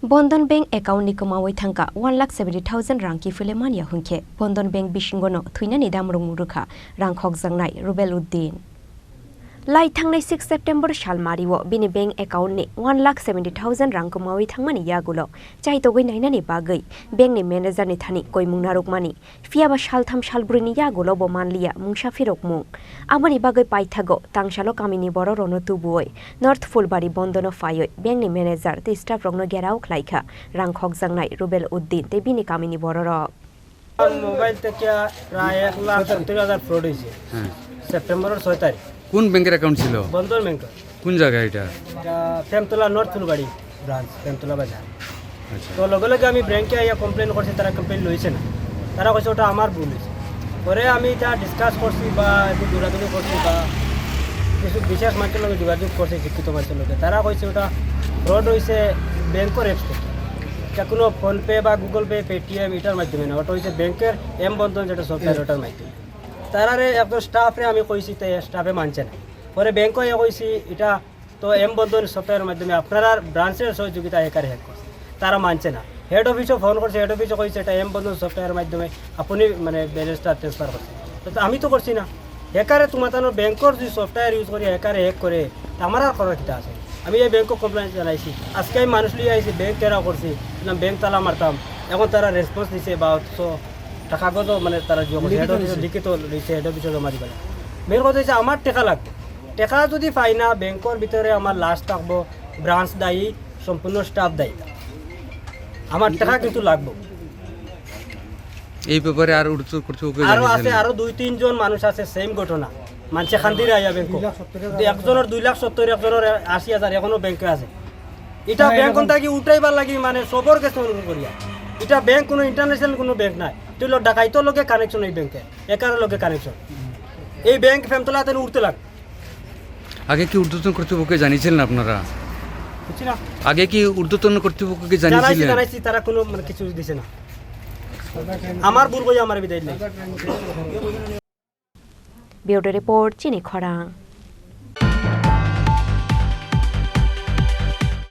Bondon Bank Accountni Kwmawi thangkha 1,70,000 rang Kiphilwi Manya Honkhe Bondon Bank bisingono Thowinani Damrokmung Rwkha rang khokjangnai Rubeluddin Lai thangnai 6 September salmariwo bini bank accountni 1,70,000 rang Kwmawi thangmani yagulo chaitogoi nainani bagoi bankni manager ni thani koimung narokmani fiaba saltham salbruni yagulo bo manliya Mungsafirokmung aboni bagoi paithago tangsalo kamini boro rono tubuoi North Fulbari bondono phaioi bankni manager te staff rokno gerao khlaikha rang khokjangnai Rubeluddin te bini kamini boro rok mobile থেকে প্রায় 1,70,000 fraud হয়েছে সেপ্টেম্বরের 6 তারিখ কোন ব্যাংকের account ছিল বন্ধন bank কোন জায়গা এটা ফেমতলা নর্থ ফুলবাড়ি ব্রাঞ্চ ফেমতলা বাজার তো লগে লগে আমি ব্যাংকে আইয়া কমপ্লেন করছি তারা কমপ্লেন লইছে না তারা কইছে ওটা আমার ভুল হয়েছে পরে আমি এটা ডিসকাস করছি বা একটু দৌড়াদৌড়ি করছি বা কিছু বিশেষ মানুষের লগে যোগাযোগ করছি শিক্ষিত মানুষের লগে তারা কইছে ওটা ফ্রড হয়েছে ব্যাংকের অ্যাপস থেকে এটা কোনো ফোনপে বা গুগল পে পেটিএম এটার মাধ্যমে না ওটা হচ্ছে ব্যাংকের এম বন্ধন যেটা সফটওয়্যার ওটার মাধ্যমে তারারে একজন স্টাফরে আমি কইছি তো স্টাফে মানছে না পরে ব্যাংকে কইছি এটা তো এম বন্ধন সফটওয়্যারের মাধ্যমে আপনারা ব্রাঞ্চের সহযোগিতা হ্যাকার হ্যাক করছে তারা মানছে না হেড অফিসও ফোন করছে হেড অফিসও কইছে এটা এম বন্ধন সফটওয়্যারের মাধ্যমে আপনি মানে ব্যালেন্সটা ট্রান্সফার করছে তো আমি তো করছি না হ্যাকারে তোমার ব্যাংকের যে সফটওয়্যার ইউজ করে হ্যাকারে হ্যাক করে আমার আর করার কিটা আছে আমি এই ব্যাংকও কমপ্লেন জানাইছি আজকে আমি মানুষ লিয়ে আইছি ব্যাংক তেরা করছি ব্যাংক তালা মারতাম এখন তারা রেসপন্স দিছে বা কাগজও মানে তারা হেড অফিসে লিখিত দিচ্ছে হেড অফিসে জমা দিবে মেন কথা হচ্ছে আমার টাকা লাগবে টাকা যদি পাই না ব্যাংকের ভিতরে আমার লাশ থাকবো ব্রাঞ্চ দায়ী সম্পূর্ণ স্টাফ দায়ী আমার টাকা কিন্তু লাগবে এই ব্যাপারে আর আরো আছে আরো 2-3 জন মানুষ আছে সেম ঘটনা মানুষে খান্দির আইয়া ব্যাংক একজনের 2,70,000 একজনের 80,000 এখনো ব্যাংকে আছে এটা ব্যাংক থাকি উঠাইবার লাগি মানে সবর কাছে অনুরোধ করিয়া এটা ব্যাংক কোনো ইন্টারন্যাশনাল কোনো ব্যাংক নাই তুই ডাকাইতোর লগে কানেকশন এই ব্যাংকে একার লগে কানেকশন এই ব্যাংক ফেমতলাতে উঠতে লাগ আগে কি ঊর্ধ্বতন কর্তৃপক্ষকে জানিয়েছিলেন আপনারা বুঝছি না আগে কি ঊর্ধ্বতন কর্তৃপক্ষকে জানিয়েছিলেন জানাইছি তারা কোনো মানে কিছু দিছে না আমার ভুল কই আমার বিদায় নাই Bureau Report Chini Khorang